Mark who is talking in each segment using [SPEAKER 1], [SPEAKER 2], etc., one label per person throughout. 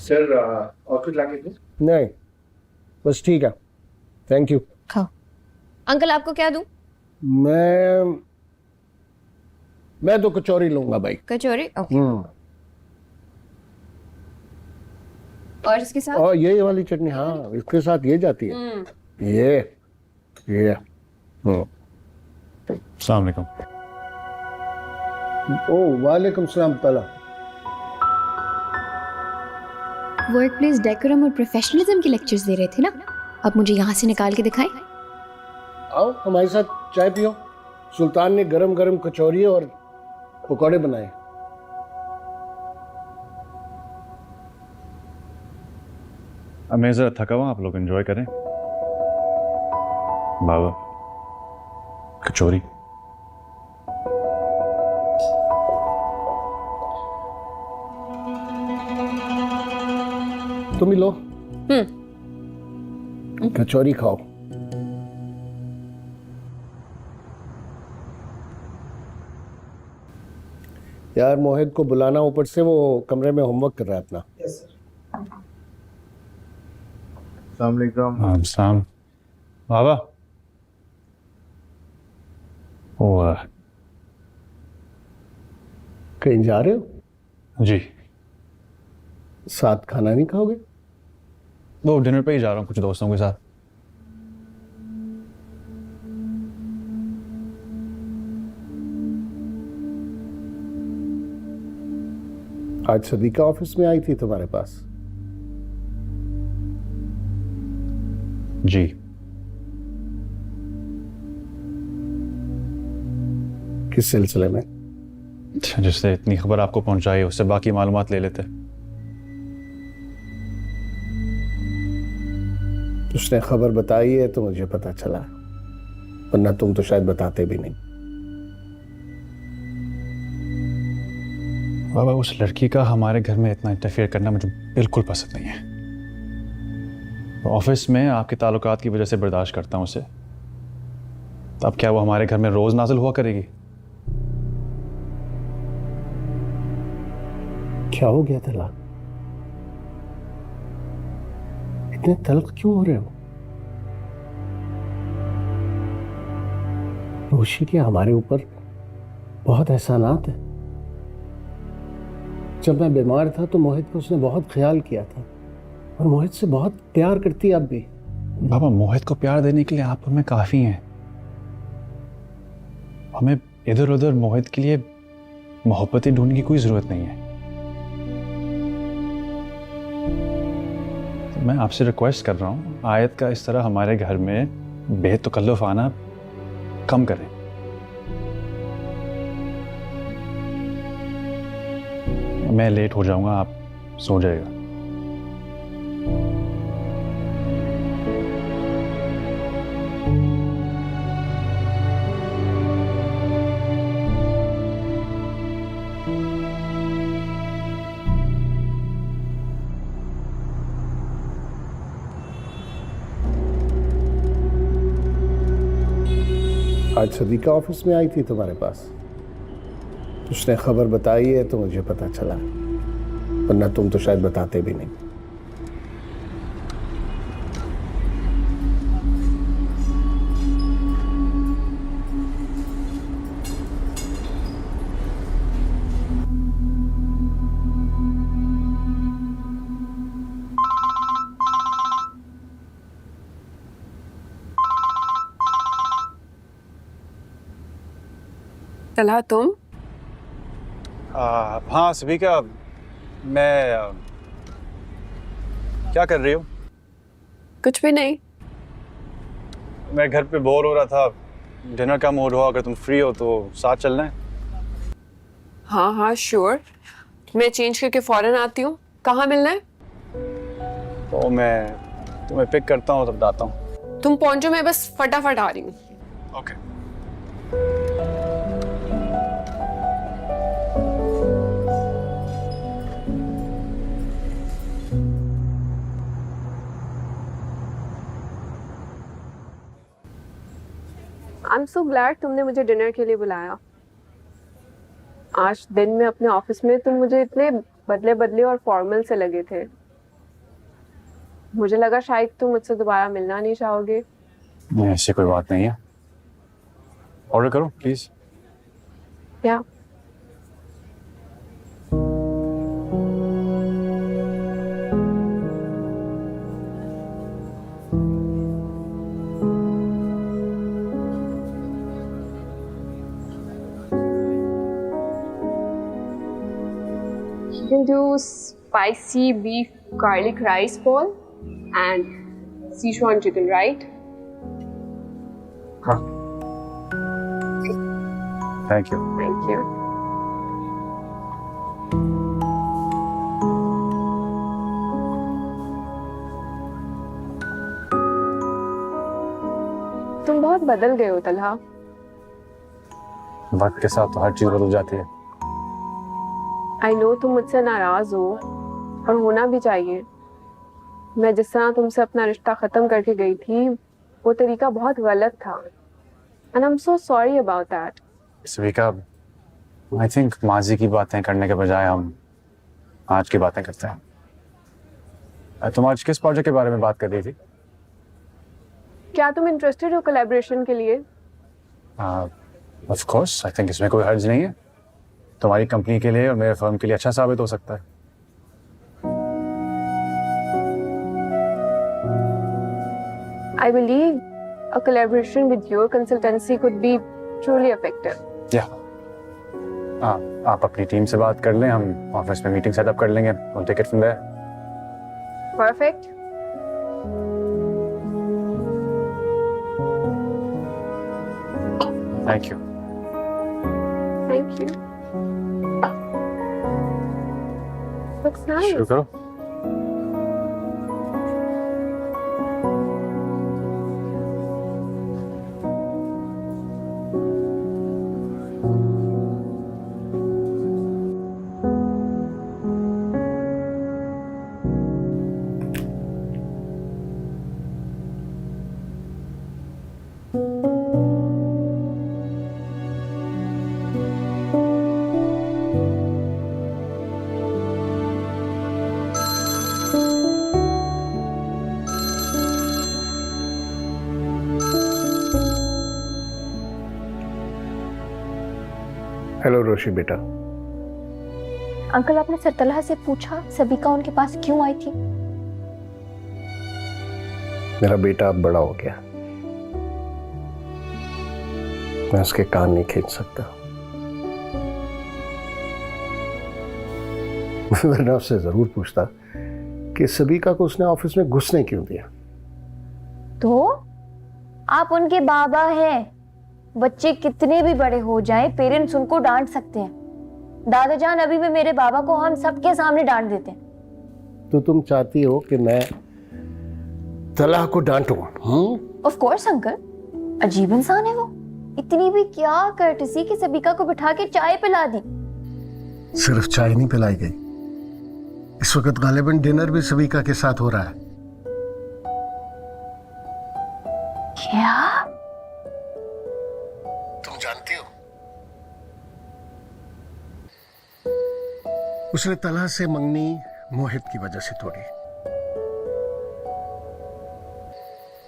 [SPEAKER 1] Sir और कुछ लाके दो?
[SPEAKER 2] नहीं, बस ठीक है, थैंक यू।
[SPEAKER 3] खाओ। अंकल आपको क्या दूं?
[SPEAKER 2] मैं तो कचौरी लूंगा भाई।
[SPEAKER 3] कचौरी? ओके। और इसके साथ?
[SPEAKER 2] और ये वाली चटनी, हाँ इसके साथ ये जाती है। ये
[SPEAKER 4] अस्सलाम वालेकुम।
[SPEAKER 2] ओ वालेकुम सलाम ताला।
[SPEAKER 3] वर्क प्लेस डेकोरम और प्रोफेशनलिज्म के लेक्चर्स दे रहे थे ना, अब मुझे यहाँ से निकाल के दिखाएं।
[SPEAKER 2] आओ हमारे साथ चाय पियो। सुल्तान ने गरम गरम कचौरी और पकौड़े बनाए।
[SPEAKER 4] अब मैं ज़रा थका हुआ, आप लोग एंजॉय करें। बाबा कचौरी।
[SPEAKER 2] तुम ही लो। कचौरी खाओ। यार मोहित को बुलाना, ऊपर से वो कमरे में होमवर्क कर रहा है अपना।
[SPEAKER 1] Yes sir. अस्सलाम वालेकुम।
[SPEAKER 4] अस्सलाम। बाबा ओ
[SPEAKER 2] कहीं जा रहे हो?
[SPEAKER 4] जी,
[SPEAKER 2] साथ खाना नहीं खाओगे?
[SPEAKER 4] वो डिनर पे ही जा रहा हूँ कुछ दोस्तों के साथ।
[SPEAKER 2] आज सदीका ऑफिस में आई थी तुम्हारे पास?
[SPEAKER 4] जी।
[SPEAKER 2] किस सिलसिले में?
[SPEAKER 4] जिससे इतनी खबर आपको पहुंचाई उससे बाकी मालूमात ले लेते।
[SPEAKER 2] उसने खबर बताई है तो मुझे पता चला, वरना तुम तो शायद बताते भी नहीं।
[SPEAKER 4] बाबा उस लड़की का हमारे घर में इतना इंटरफेयर करना मुझे बिल्कुल पसंद नहीं है। ऑफिस में आपके ताल्लुकात की वजह से बर्दाश्त करता हूं उसे, तो अब क्या वो हमारे घर में रोज नाजिल हुआ करेगी?
[SPEAKER 2] क्या हो गया तला? इतने तल्ख क्यों हो रहे हो? रोशी के हमारे ऊपर बहुत एहसानात है। जब मैं बीमार था तो मोहित को उसने बहुत ख्याल किया था, और मोहित से बहुत प्यार करती है अब भी।
[SPEAKER 4] बाबा मोहित को प्यार देने के लिए आप हमें काफी हैं। हमें इधर उधर मोहित के लिए मोहब्बतें ढूंढने की कोई जरूरत नहीं है। तो मैं आपसे रिक्वेस्ट कर रहा हूँ, आयत का इस तरह हमारे घर में बेतकल्लुफ आना कम करें। मैं लेट हो जाऊंगा, आप सो जाएगा।
[SPEAKER 2] आज सदीका ऑफिस में आई थी तुम्हारे पास? उसने खबर बताई है तो मुझे पता चला, वरना तुम तो शायद बताते भी नहीं।
[SPEAKER 5] तलहा तुम?
[SPEAKER 4] हाँ सबिका, मैं क्या कर रही हूँ?
[SPEAKER 5] कुछ भी नहीं।
[SPEAKER 4] मैं घर पे बोर हो रहा था, डिनर का मूड हुआ, अगर तुम फ्री हो तो साथ चलना है।
[SPEAKER 5] हाँ हाँ श्योर, मैं चेंज करके फौरन आती हूँ। कहाँ मिलना है?
[SPEAKER 4] तो मैं तुम्हें पिक करता हूँ, तब बताता हूँ।
[SPEAKER 5] तुम पहुंचो, मैं बस फटाफट आ रही हूँ।
[SPEAKER 4] Okay.
[SPEAKER 5] I am so glad तुमने मुझे डिनर के लिए बुलाया। आज दिन में अपने ऑफिस में तुम मुझे इतने बदले बदले और फॉर्मल से लगे थे। मुझे लगा शायद तुम मुझसे दोबारा मिलना नहीं चाहोगे।
[SPEAKER 4] नहीं, ऐसी कोई बात नहीं है। ऑर्डर करो प्लीज।
[SPEAKER 5] या You can do spicy beef garlic rice ball and Sichuan chicken, right?
[SPEAKER 4] हाँ, थैंक यू।
[SPEAKER 5] Thank you. तुम बहुत बदल गए हो तलहा।
[SPEAKER 4] वक्त के साथ तो हर चीज बदल जाती है।
[SPEAKER 5] आई नो तुम मुझसे नाराज हो और होना भी चाहिए। मैं जिस तरह तुमसे अपना रिश्ता खत्म करके गई थी वो तरीका बहुत गलत था and I am so sorry about that.
[SPEAKER 4] Savika, I think माजी की बातें करने के बजाय हम आज की बातें करते हैं। तुम आज किस प्रोजेक्ट के बारे में बात कर रही थी?
[SPEAKER 5] क्या तुम इंटरेस्टेड हो कोलैबोरेशन के लिए?
[SPEAKER 4] ऑफ कोर्स, आई थिंक इसमें कोई हर्ज नहीं है। तुम्हारी कंपनी के लिए और मेरे फर्म के लिए अच्छा साबित हो सकता है।
[SPEAKER 5] I believe a collaboration with your consultancy could be truly effective.
[SPEAKER 4] या आप अपनी टीम से बात कर लें, हम ऑफिस में मीटिंग सेटअप कर लेंगे। We'll take it from there.
[SPEAKER 5] Perfect.
[SPEAKER 4] Thank you.
[SPEAKER 5] Thank you. Looks nice.
[SPEAKER 4] शुरू करो।
[SPEAKER 2] हेलो रोशी बेटा।
[SPEAKER 3] अंकल, आपने सरतलहा से पूछा सबिका उनके पास क्यों आई थी?
[SPEAKER 2] मेरा बेटा अब बड़ा हो गया, मैं उसके कान नहीं खींच सकता। वरना उससे जरूर पूछता कि सबिका को उसने ऑफिस में घुसने क्यों दिया।
[SPEAKER 6] तो आप उनके बाबा हैं। बच्चे कितने भी बड़े हो जाएं, पेरेंट्स उनको डांट सकते हैं। दादा जान अभी भी मेरे बाबा को हम सबके सामने डांट देते हैं।
[SPEAKER 2] तो तुम चाहती हो कि मैं तलहा को डांटूं?
[SPEAKER 6] ऑफ कोर्स अंकल, अजीब इंसान है वो। इतनी भी क्या कर्टसी कि सबिका को बिठा के चाय पिला दी।
[SPEAKER 2] सिर्फ चाय नहीं पिलाई गई, इस वक्त गालिबन डिनर भी सबिका के साथ हो रहा है।
[SPEAKER 6] क्या?
[SPEAKER 2] तुम जानती हो उसने तलहा से मंगनी मोहित की वजह से तोड़ी।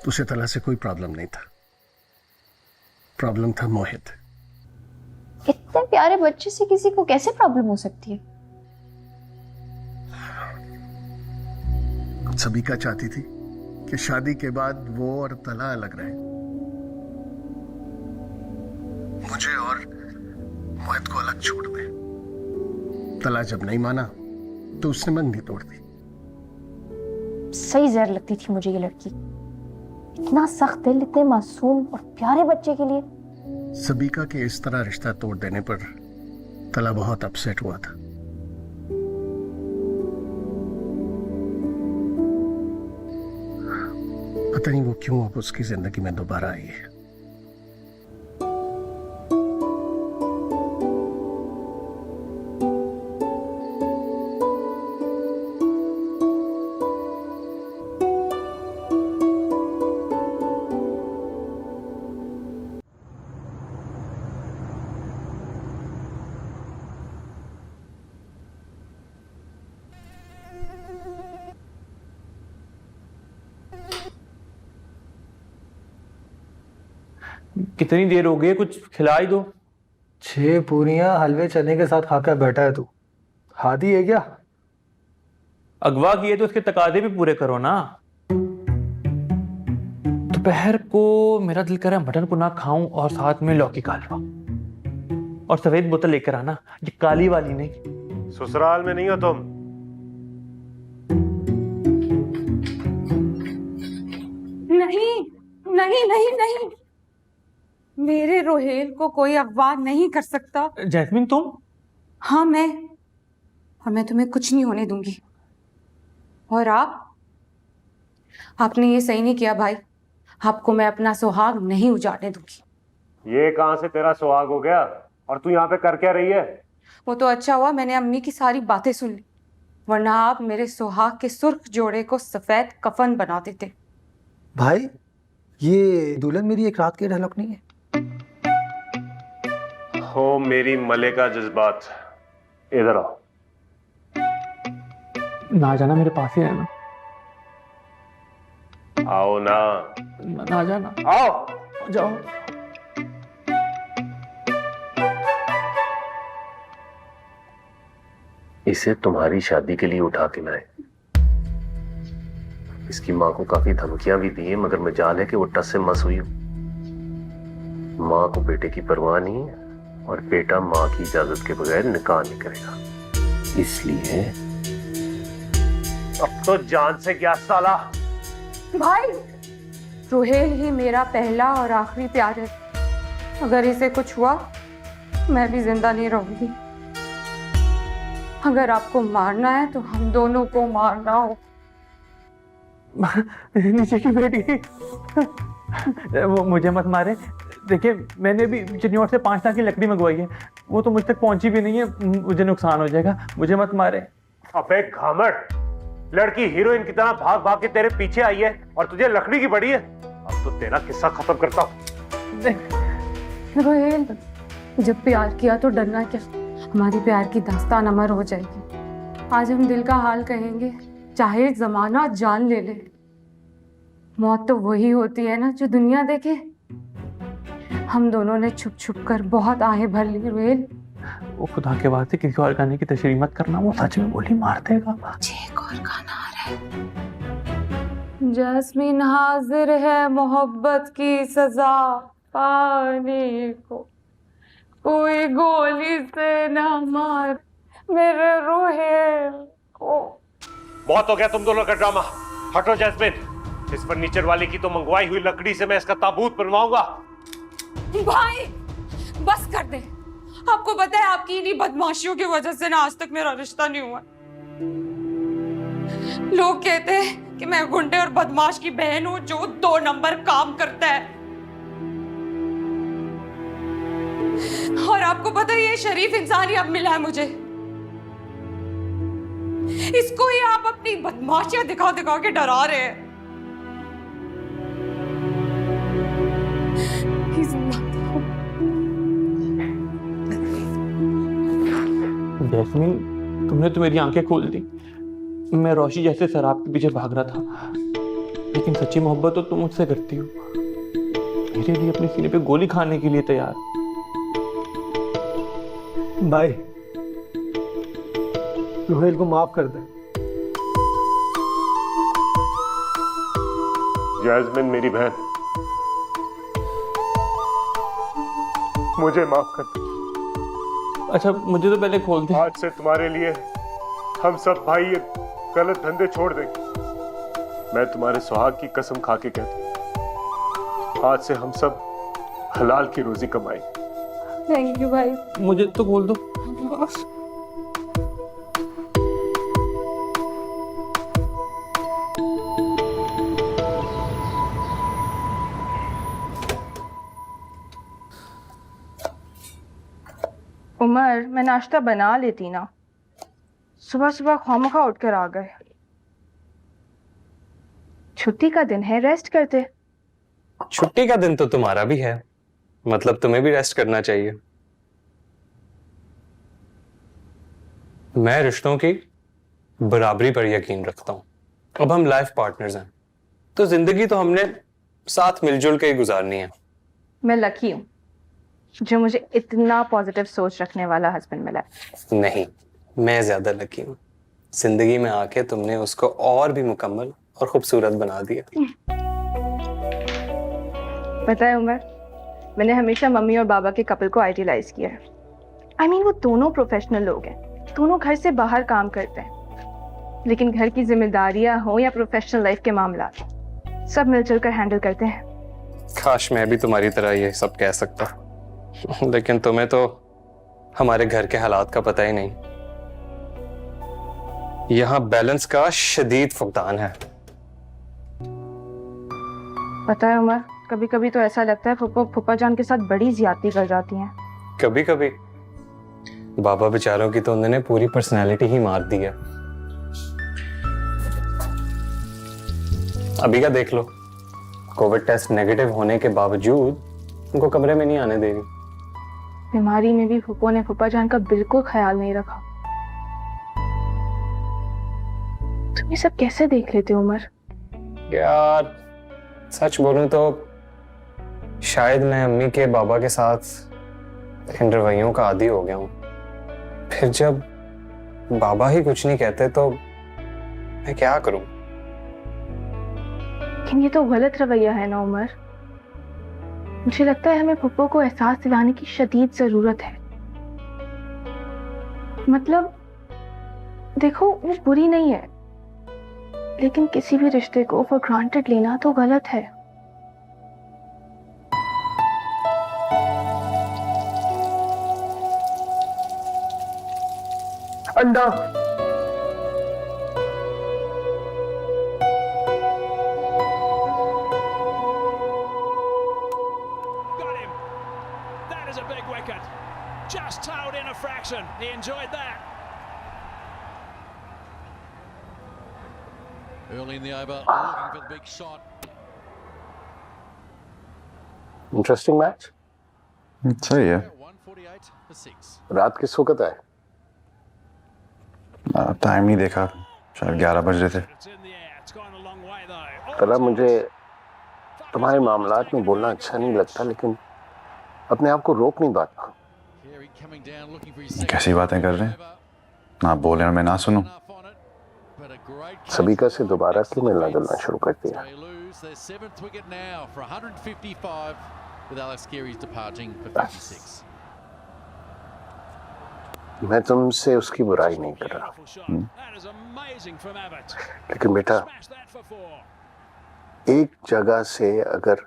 [SPEAKER 2] उसे तलहा से कोई प्रॉब्लम नहीं था, प्रॉब्लम था मोहित।
[SPEAKER 6] इतने प्यारे बच्चे से किसी को कैसे प्रॉब्लम हो सकती है?
[SPEAKER 2] सबिका चाहती थी कि शादी के बाद वो और तलहा अलग रहे, मुझे और मोहित को अलग छोड़ दे। तलहा जब नहीं माना तो उसने मंगनी तोड़ दी।
[SPEAKER 6] सही जहर लगती थी मुझे ये लड़की। इतना सख्त दिल, इतने मासूम और प्यारे बच्चे के लिए।
[SPEAKER 2] सबिका के इस तरह रिश्ता तोड़ देने पर तलहा बहुत अपसेट हुआ था। पता नहीं वो क्यों अब उसकी जिंदगी में दोबारा आई है।
[SPEAKER 7] कितनी देर हो गई है, कुछ खिला ही दो।
[SPEAKER 8] 6 पूरियां हलवे चने के साथ खाकर बैठा है तू। हादी है क्या?
[SPEAKER 7] अगवा किए तो उसके तकाजे भी पूरे करो ना। दोपहर को मेरा दिल कर रहा है मटन पुना खाऊं और साथ में लौकी का हलवा। और सफेद बोतल लेकर आना, ये काली वाली नहीं।
[SPEAKER 9] ससुराल में नहीं हो तुम।
[SPEAKER 10] नहीं नहीं नहीं नहीं, मेरे रोहेल को कोई अगवा नहीं कर सकता।
[SPEAKER 7] जैस्मिन तुम?
[SPEAKER 10] हाँ मैं तुम्हें कुछ नहीं होने दूंगी। और आपने ये सही नहीं किया भाई, आपको मैं अपना सुहाग नहीं उजाड़ने दूंगी।
[SPEAKER 9] ये कहां से तेरा सुहाग हो गया? और तू यहाँ पे कर क्या रही है?
[SPEAKER 10] वो तो अच्छा हुआ मैंने अम्मी की सारी बातें सुन ली, वरना आप मेरे सुहाग के सुर्ख जोड़े को सफेद कफन बना देते।
[SPEAKER 8] भाई ये दुल्हन मेरी एक रात की ढलक नहीं है।
[SPEAKER 9] हो मेरी मलिका जज्बात, इधर आओ।
[SPEAKER 7] ना जाना, मेरे पास ही रहना।
[SPEAKER 9] आओ ना।
[SPEAKER 7] ना जाना,
[SPEAKER 9] आओ।
[SPEAKER 7] जाओ।
[SPEAKER 11] इसे तुम्हारी शादी के लिए उठा के लाए। इसकी माँ को काफी धमकियां भी दी है, मगर मजाल है कि वो टस से मस हुई हो। माँ को बेटे की परवाह नहीं है और बेटा माँ की इजाजत के बगैर निकाह नहीं करेगा। इसलिए
[SPEAKER 9] अब तो जान से क्या साला।
[SPEAKER 10] भाई रोहेल ही मेरा पहला और आखिरी प्यार है। अगर इसे कुछ हुआ मैं भी जिंदा नहीं रहूंगी। अगर आपको मारना है तो हम दोनों को मारना हो।
[SPEAKER 7] नीचे की बेटी, वो मुझे मत मारे। देखिए मैंने भी चिन्नौर से 5 लाख की लकड़ी मंगवाई है, वो तो मुझ तक पहुंची भी नहीं है, मुझे नुकसान हो जाएगा, मुझे मत मारे।
[SPEAKER 9] अबे घामट, लड़की हीरोइन की तरह भाग भाग के तेरे पीछे आई है और तुझे लकड़ी की पड़ी है। अब तो तेरा किस्सा खत्म करता हूँ।
[SPEAKER 10] रोहेल जब प्यार किया तो डरना क्या, हमारी प्यार की दास्तान अमर हो जाएगी। आज हम दिल का हाल कहेंगे, चाहे जमाना जान ले ले। मौत तो वही होती है ना जो दुनिया देखे। हम दोनों ने छुप छुप कर बहुत आहें भर ली रोहेल।
[SPEAKER 7] वो खुदा के वास्ते किसी और गाने की तशरीह मत करना, वो सच में गोली मार देगा।
[SPEAKER 10] एक और गाना आ रहा है। जैस्मीन हाजिर है मोहब्बत की सजा पाने को, कोई गोली से ना मार मेरे रोहेल को।
[SPEAKER 9] बहुत हो गया तुम दोनों का ड्रामा। हटो जैस्मिन, इस फर्नीचर वाले की तो मंगवाई हुई लकड़ी से मैं इसका ताबूत बनवाऊंगा।
[SPEAKER 10] भाई बस कर दे, आपको पता है आपकी इन्हीं बदमाशियों की वजह से ना आज तक मेरा रिश्ता नहीं हुआ। लोग कहते हैं कि मैं गुंडे और बदमाश की बहन हूं जो 2 नंबर काम करता है। और आपको पता है ये शरीफ इंसान ही अब मिला है मुझे। इसको ही आप अपनी बदमाशियां दिखा दिखा के डरा रहे हैं।
[SPEAKER 7] जैस्मीन तुमने तो मेरी आंखें खोल दी। मैं रोशी जैसे शराब के पीछे भाग रहा था, लेकिन सच्ची मोहब्बत तो तुम मुझसे करती हो। मेरे लिए अपने सीने पे गोली खाने के लिए तैयार।
[SPEAKER 8] भाई रोहेल को माफ कर दे।
[SPEAKER 9] जैस्मिन मेरी बहन, मुझे माफ कर दे।
[SPEAKER 7] अच्छा मुझे तो पहले खोल दे।
[SPEAKER 9] आज से तुम्हारे लिए हम सब भाई ये गलत धंधे छोड़ देंगे। मैं तुम्हारे सुहाग की कसम खा के कहता हूं, आज से हम सब हलाल की रोजी कमाएंगे।
[SPEAKER 10] थैंक यू भाई।
[SPEAKER 7] मुझे तो खोल दो।
[SPEAKER 12] उमर, मैं नाश्ता बना लेती ना, सुबह सुबह खामखा उठकर आ गए। छुट्टी का दिन है, रेस्ट करते।
[SPEAKER 13] छुट्टी का दिन तो तुम्हारा भी है, मतलब तुम्हें भी रेस्ट करना चाहिए। मैं रिश्तों की बराबरी पर यकीन रखता हूं। अब हम लाइफ पार्टनर्स हैं, तो जिंदगी तो हमने साथ मिलजुल के ही गुजारनी है।
[SPEAKER 12] मैं लकी हूँ जो मुझे इतना पॉजिटिव सोच रखने वाला हस्बैंड मिला।
[SPEAKER 13] नहीं, मैं ज्यादा लकी हूँ। जिंदगी में आके तुमने उसको और भी मुकम्मल और खूबसूरत बना दिया।
[SPEAKER 12] पता है उमर, मैंने हमेशा मम्मी और बाबा के कपल को आइडियलाइज किया है। I mean, वो दोनों प्रोफेशनल लोग हैं, दोनों घर से बाहर काम करते हैं, लेकिन घर की जिम्मेदारियां हो या प्रोफेशनल लाइफ के मामला सब मिलजुल कर हैंडल करते हैं।
[SPEAKER 13] काश मैं भी तुम्हारी तरह ये सब कह सकता, लेकिन तुम्हें तो हमारे घर के हालात का पता ही नहीं। यहाँ बैलेंस का शदीद फुकदान है।
[SPEAKER 12] पता है उमर, कभी कभी तो ऐसा लगता है फूफा जान के साथ बड़ी ज्यादती कर जाती हैं।
[SPEAKER 13] कभी कभी बाबा बेचारों की तो उन्होंने पूरी पर्सनालिटी ही मार दी है। अभी का देख लो, कोविड टेस्ट नेगेटिव होने के बावजूद उनको कमरे में नहीं आने दे रही।
[SPEAKER 12] बीमारी में भी फूफो ने फूफा जान का बिल्कुल ख्याल नहीं रखा। तुम ये सब कैसे देख लेते हो उमर?
[SPEAKER 13] यार सच बोलूं तो शायद मैं अम्मी के बाबा के साथ इन रवैयों का आदी हो गया हूं। फिर जब बाबा ही कुछ नहीं कहते तो मैं क्या करूं?
[SPEAKER 12] लेकिन ये तो गलत रवैया है ना उमर। मुझे लगता है हमें फुप्पो को एहसास दिलाने की शदीद जरूरत है। मतलब देखो, वो बुरी नहीं है, लेकिन किसी भी रिश्ते को फॉर ग्रांटेड लेना तो गलत है।
[SPEAKER 2] अंडा।
[SPEAKER 14] Just towed in a fraction. He enjoyed that. Early in the over, looking for the big shot.
[SPEAKER 2] Interesting match.
[SPEAKER 1] सही है।
[SPEAKER 14] 148 for 6.
[SPEAKER 2] रात किस वक्त आए?
[SPEAKER 1] टाइम नहीं देखा, शायद 11 बज रहे थे।
[SPEAKER 14] It's in the air. It's gone a long way though.
[SPEAKER 2] तला मुझे तुम्हारे मामलात में बोलना अच्छा नहीं लगता, लेकिन अपने आप को रोक नहीं पाता।
[SPEAKER 14] Carey coming down looking for his second.
[SPEAKER 1] कैसी बातें कर रहे हैं? ना बोले और मैं ना सुनूं।
[SPEAKER 14] But a great
[SPEAKER 2] सबिका से दोबारा क्यों मिलना जुलना शुरू कर दिया?
[SPEAKER 14] they lose their 7th wicket now for 155 with Alex Carey's departing for 56.
[SPEAKER 2] मैं तुमसे उसकी बुराई नहीं कर रहा,
[SPEAKER 14] Beautiful shot. That is amazing from Abbott.
[SPEAKER 2] लेकिन बेटा
[SPEAKER 14] Smash that for 4.
[SPEAKER 2] एक जगह से अगर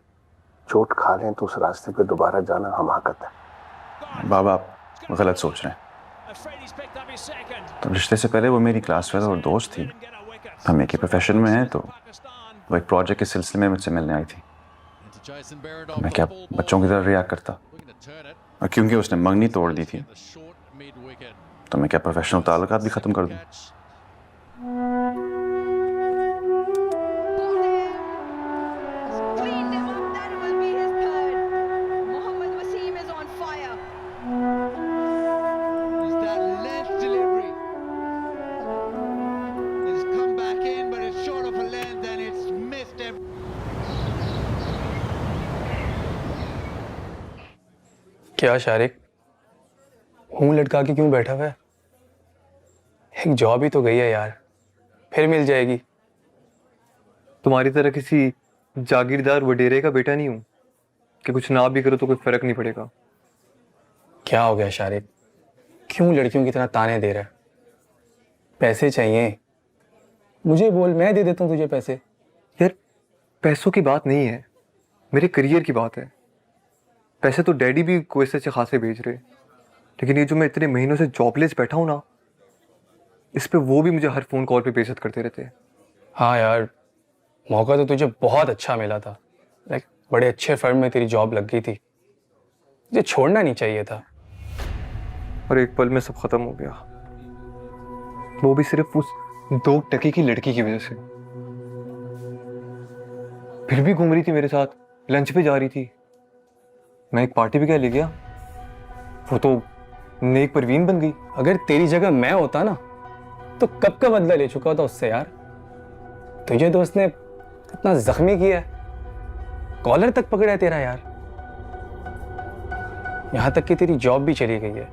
[SPEAKER 2] चोट खा लें तो उस रास्ते पे दोबारा जाना हमाकत है।
[SPEAKER 1] बाबा आप गलत सोच रहे हैं।
[SPEAKER 14] Freddie's picked up his second.
[SPEAKER 1] तो रिश्ते से पहले वो मेरी क्लासमेट और दोस्त थी। हम एक ही प्रोफेशन में हैं, तो वो एक प्रोजेक्ट के सिलसिले में मुझसे मिलने आई थी। मैं क्या बच्चों की तरह रिएक्ट करता? और क्योंकि उसने मंगनी तोड़ दी थी, तो मैं क्या प्रोफेशनल ताल्लुकात भी खत्म कर दूं?
[SPEAKER 13] क्या शारिक, मुंह लटका के क्यों बैठा हुआ है? एक जॉब ही तो गई है यार, फिर मिल जाएगी।
[SPEAKER 7] तुम्हारी तरह किसी जागीरदार वडेरे का बेटा नहीं हूं कि कुछ ना भी करो तो कोई फर्क नहीं पड़ेगा।
[SPEAKER 13] क्या हो गया शारिक, क्यों लड़कियों की तरह ताने दे रहा है? पैसे चाहिए मुझे बोल, मैं दे देता हूँ तुझे पैसे।
[SPEAKER 7] यार पैसों की बात नहीं है, मेरे करियर की बात है। पैसे तो डैडी भी कोई से अच्छे खासे भेज रहे, लेकिन ये जो मैं इतने महीनों से जॉबलेस बैठा हूं ना, इस पे वो भी मुझे हर फोन कॉल पे बेइज्जत करते रहते हैं।
[SPEAKER 13] हाँ यार, मौका तो तुझे बहुत अच्छा मिला था, लाइक बड़े अच्छे फर्म में तेरी जॉब लग गई थी, तुझे छोड़ना नहीं चाहिए था।
[SPEAKER 7] और एक पल में सब खत्म हो गया, वो भी सिर्फ उस 2 टके की लड़की की वजह से। फिर भी घूम रही थी मेरे साथ, लंच पे जा रही थी, मैं एक पार्टी भी क्या ले गया, वो तो नेक परवीन बन गई।
[SPEAKER 13] अगर तेरी जगह मैं होता ना तो कब का बदला ले चुका होता उससे यार। तुझे तो उसने इतना जख्मी किया है, कॉलर तक पकड़ा है तेरा यार। यहाँ तक कि तेरी जॉब भी चली गई है।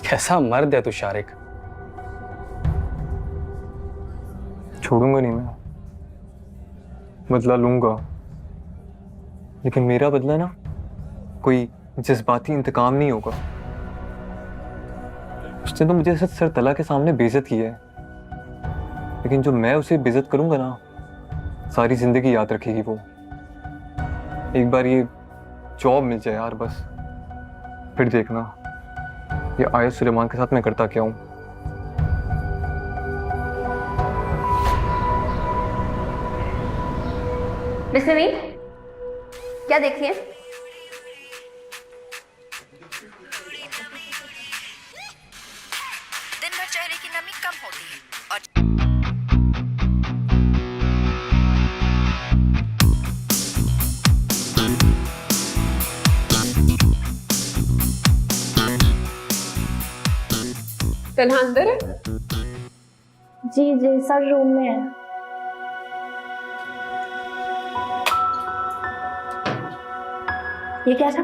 [SPEAKER 13] कैसा मर्द है तू शारिक।
[SPEAKER 8] छोड़ूंगा नहीं मैं, बदला लूंगा, लेकिन मेरा बदला ना कोई जज्बाती इंतकाम नहीं होगा। उसने तो मुझे सर तला के सामने बेइज्जत किया है, लेकिन जो मैं उसे बेइज्जत करूंगा ना, सारी जिंदगी याद रखेगी वो। एक बार ये जॉब मिल जाए यार बस, फिर देखना ये आयत सुलेमान के साथ मैं करता क्या हूं।
[SPEAKER 6] मिस नवीन, क्या देख रही है?
[SPEAKER 15] दिन भर चेहरे की नमी कम होती है और
[SPEAKER 5] तन्हा अंदर है?
[SPEAKER 6] जी जी सर रूम में है। ये क्या था?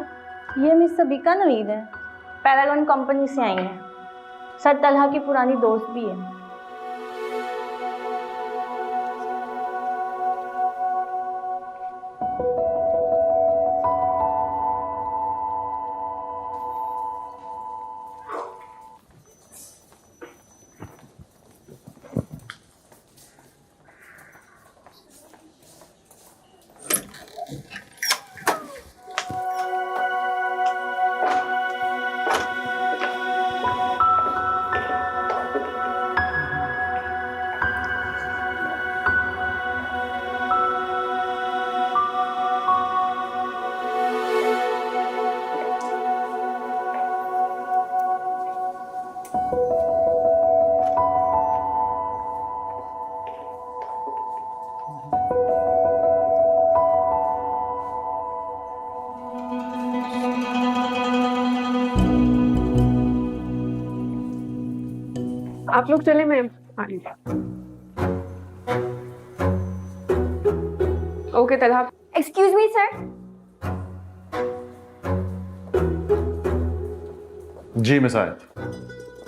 [SPEAKER 6] ये मिस सबीका नवीद है, पैरागन कंपनी से आई हैं। सर तलहा की पुरानी दोस्त भी है।
[SPEAKER 5] आप लोग चले, मैं आ रही हूँ। Okay Talha.
[SPEAKER 6] Excuse me sir.
[SPEAKER 1] जी मिस आयत।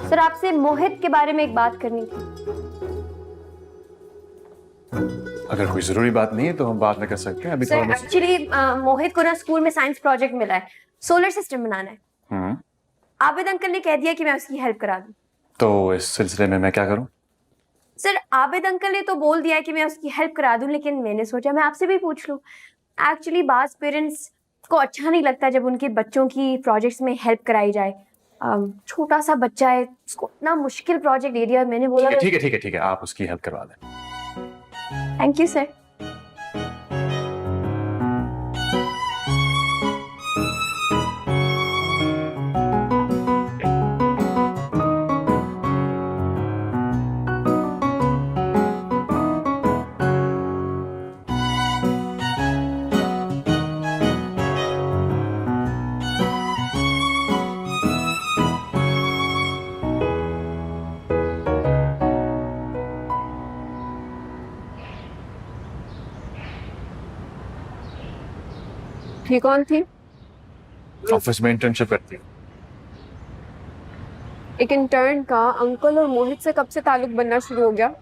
[SPEAKER 6] सर आपसे मोहित के बारे में एक बात करनी थी।
[SPEAKER 1] अगर कोई जरूरी बात नहीं है तो हम बात में कर सकते हैं। अभी
[SPEAKER 6] सर
[SPEAKER 1] थोड़ा
[SPEAKER 6] एक्चुअली मोहित को ना स्कूल में साइंस प्रोजेक्ट मिला है, सोलर सिस्टम बनाना है। आबिद अंकल ने कह दिया कि मैं उसकी हेल्प करा दूं।
[SPEAKER 1] तो इस सिलसिले में मैं क्या करूं?
[SPEAKER 6] सर आबिद अंकल ने तो बोल दिया कि मैं उसकी हेल्प करा दूं, लेकिन मैंने सोचा मैं आपसे भी पूछ लूं। एक्चुअली बाज पेरेंट्स को अच्छा नहीं लगता जब उनके बच्चों की प्रोजेक्ट्स में हेल्प कराई जाए। छोटा सा बच्चा है, उसको इतना मुश्किल प्रोजेक्ट दे दिया। मैंने बोला
[SPEAKER 1] ठीक है आप उसकी हेल्प करवा दें।
[SPEAKER 6] Thank you sir.
[SPEAKER 5] ये कौन थी?
[SPEAKER 1] ऑफिस में इंटर्नशिप करती हूँ।
[SPEAKER 5] एक इंटर्न का अंकल और मोहित से कब से ताल्लुक बनना शुरू हो गया?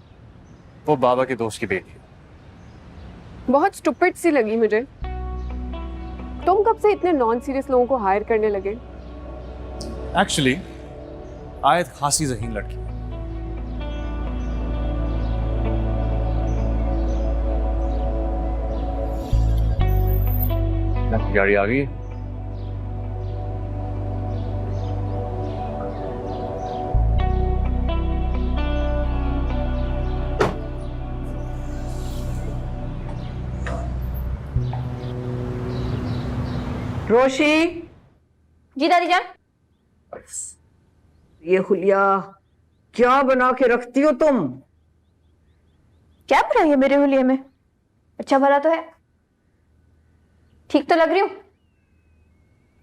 [SPEAKER 1] वो बाबा के दोस्त की बेटी है।
[SPEAKER 5] बहुत स्टूपिड सी लगी मुझे। तुम कब से इतने नॉन सीरियस लोगों को हायर करने लगे?
[SPEAKER 1] एक्चुअली आयत खासी ज़हीन लड़की है। गाड़ी आ गई।
[SPEAKER 16] रोशी।
[SPEAKER 6] जी दादी जान।
[SPEAKER 16] ये हुलिया क्या बना के रखती हो तुम?
[SPEAKER 6] क्या बना है मेरे हुलिये में? अच्छा भला तो है, ठीक तो लग रही हूँ।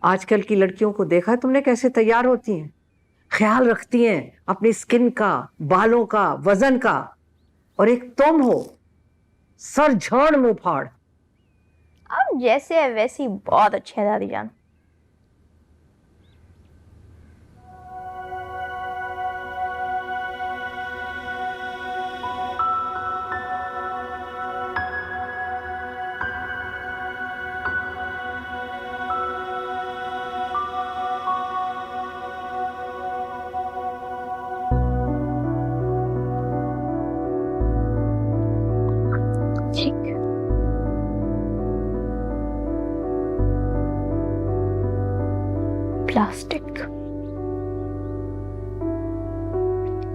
[SPEAKER 16] आजकल की लड़कियों को देखा है तुमने कैसे तैयार होती हैं, ख्याल रखती हैं अपनी स्किन का, बालों का, वजन का, और एक तुम हो सर झाड़ मुंह फाड़।
[SPEAKER 6] अब जैसे है वैसी बहुत अच्छी है दादी जान।
[SPEAKER 3] मैजिक। प्लास्टिक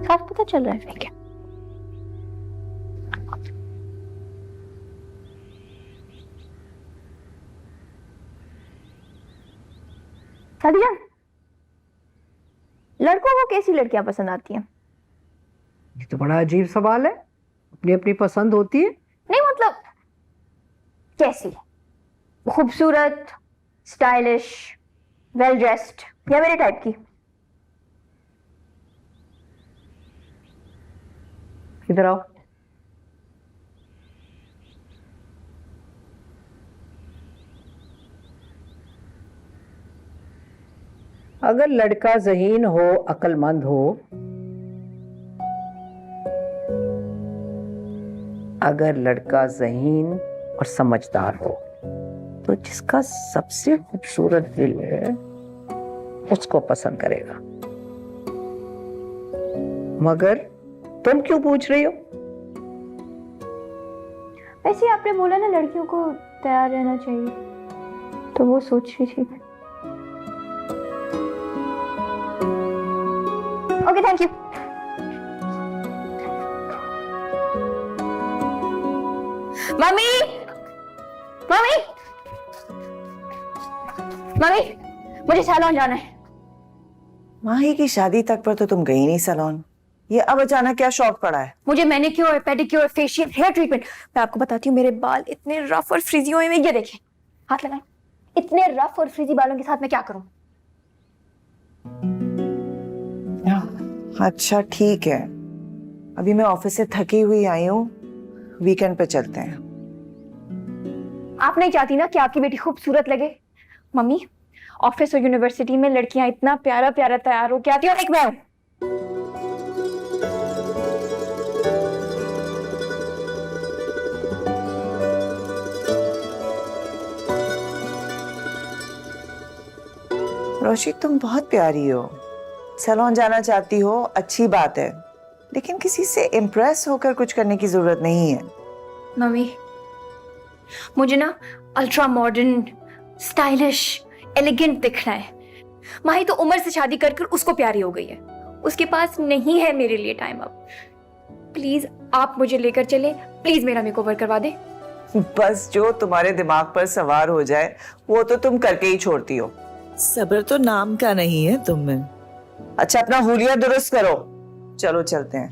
[SPEAKER 3] साफ पता चल रहा है क्या?
[SPEAKER 6] सादिया, लड़कों को कैसी लड़कियां पसंद आती हैं?
[SPEAKER 16] ये तो बड़ा अजीब सवाल है। अपनी अपनी पसंद होती है।
[SPEAKER 6] नहीं मतलब कैसी? खूबसूरत, स्टाइलिश, वेल ड्रेस्ड या मेरे टाइप की?
[SPEAKER 16] इधर आओ। अगर लड़का ज़हीन हो, अक्लमंद हो, अगर लड़का ज़हीन और समझदार हो, तो जिसका सबसे खूबसूरत दिल है उसको पसंद करेगा। मगर तुम क्यों पूछ रही हो?
[SPEAKER 6] वैसे आपने बोला ना लड़कियों को तैयार रहना चाहिए, तो वो सोच रही थी। Okay, thank you. Mummy, mummy, mummy, मुझे सैलून जाना है।
[SPEAKER 17] माही की शादी तक पर तो तुम गई नहीं सैलून। ये अब अचानक क्या शौक पड़ा है?
[SPEAKER 6] मुझे manicure, pedicure, facial, hair treatment. मैं आपको बताती हूँ, मेरे बाल इतने रफ और फ्रिजी हुए हैं। ये देखें, हाथ लगाएं। इतने रफ और फ्रिजी बालों के साथ मैं क्या करूं?
[SPEAKER 17] अच्छा ठीक है, अभी मैं ऑफिस से थकी हुई आई हूँ, वीकेंड पे चलते हैं।
[SPEAKER 6] आप नहीं चाहती ना कि आपकी बेटी खूबसूरत लगे? मम्मी, ऑफिस और यूनिवर्सिटी में लड़कियां इतना प्यारा प्यारा तैयार हो के आती हैं, और एक मैं हूं।
[SPEAKER 17] रोशी, तुम बहुत प्यारी हो, सैलून जाना चाहती हो, अच्छी बात है, लेकिन किसी से इम्प्रेस होकर कुछ करने की जरूरत नहीं है।
[SPEAKER 6] मम्मी, मुझे ना अल्ट्रा मॉडर्न, स्टाइलिश, एलिगेंट दिखना है। माही तो उम्र से शादी कर उसको प्यारी हो गई है, उसके पास नहीं है मेरे लिए टाइम। अब प्लीज आप मुझे लेकर चले, प्लीज मेरा मेकओवर करवा दे।
[SPEAKER 17] बस जो तुम्हारे दिमाग पर सवार हो जाए वो तो तुम करके ही छोड़ती हो। सब्र तो नाम का नहीं है तुम में। अच्छा, अपना हुलिया दुरुस्त करो, चलो चलते हैं।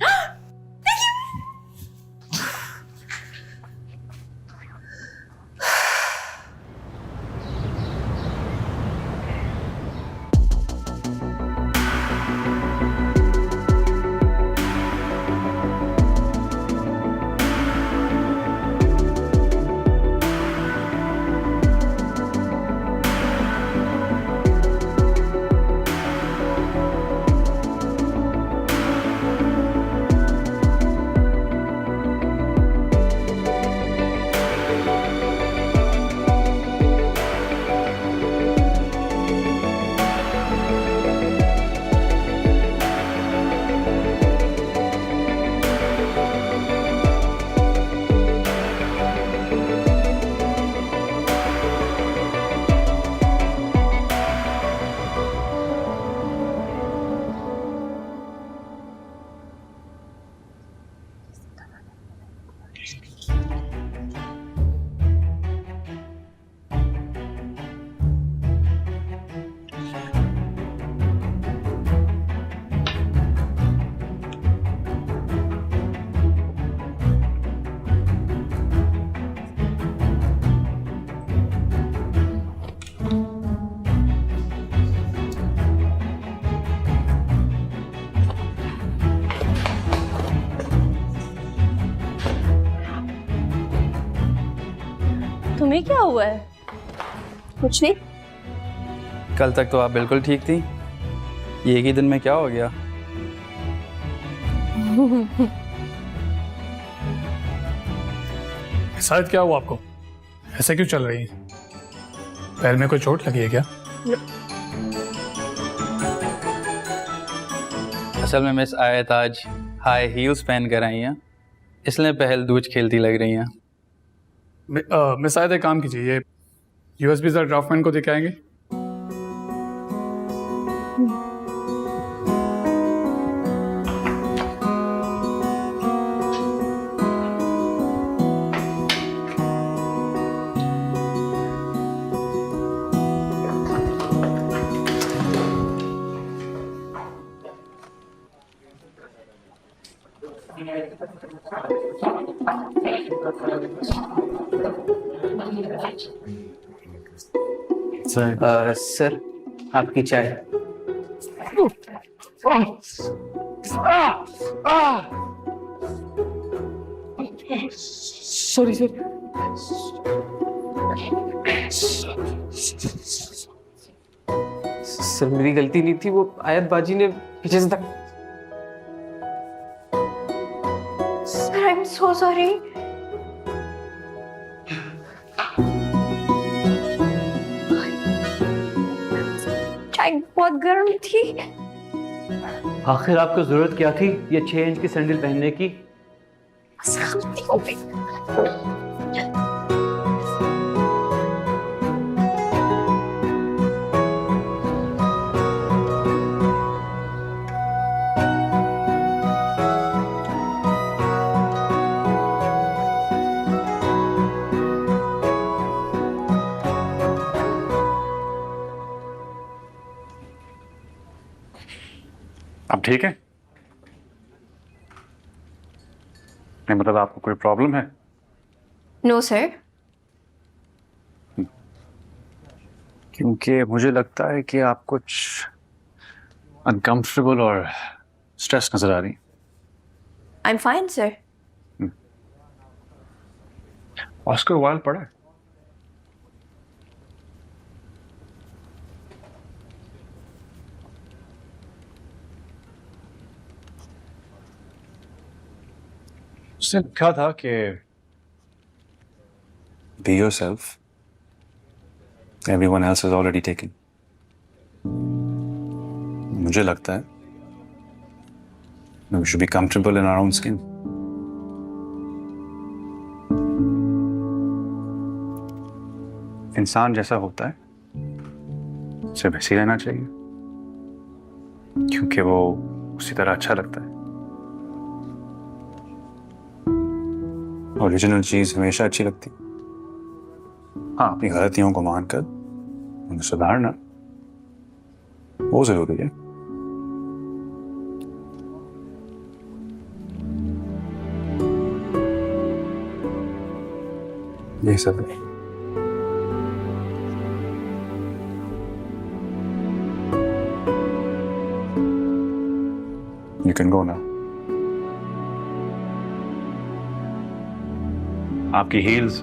[SPEAKER 12] तुम्हें क्या हुआ है?
[SPEAKER 6] कुछ नहीं।
[SPEAKER 1] कल तक तो आप बिल्कुल ठीक थी, ये एक ही दिन में क्या हो गया?
[SPEAKER 18] शायद क्या हुआ आपको? ऐसे क्यों चल रही है? पैर में कोई चोट लगी है क्या?
[SPEAKER 1] असल में मिस आयत आज हाई हील्स पहन कर आई हैं, इसलिए पहल दूज खेलती लग रही हैं।
[SPEAKER 18] मिस शायद एक काम कीजिए, ये यूएसबी जरा ड्राफ्टमैन को दिखाएंगे।
[SPEAKER 7] सर आपकी चाय। Sorry sir. सर मेरी गलती नहीं थी, वो आयत बाजी ने पीछे से तक।
[SPEAKER 6] Sir I am so sorry. चाय बहुत गर्म थी।
[SPEAKER 7] आखिर आपको जरूरत क्या थी ये 6 इंच की सैंडल पहनने की?
[SPEAKER 6] बस गलती हो गई।
[SPEAKER 1] अब ठीक है? नहीं मतलब आपको कोई प्रॉब्लम है?
[SPEAKER 6] No sir.
[SPEAKER 1] क्योंकि मुझे लगता है कि आप कुछ अनकंफर्टेबल और स्ट्रेस नजर आ रही।
[SPEAKER 6] I am fine sir.
[SPEAKER 1] Oscar Wilde पढ़ा है? उसने लिखा था कि be yourself, everyone else is already taken. मुझे लगता है we should be comfortable in our own skin. इंसान जैसा होता है उसे वैसे ही रहना चाहिए, क्योंकि वो उसी तरह अच्छा लगता है। ओरिजिनल चीज हमेशा अच्छी लगती। हाँ, अपनी गलतियों को मानकर उन्हें सुधारना वो जरूरी है। ये सब है। You can go now. आपकी हील्स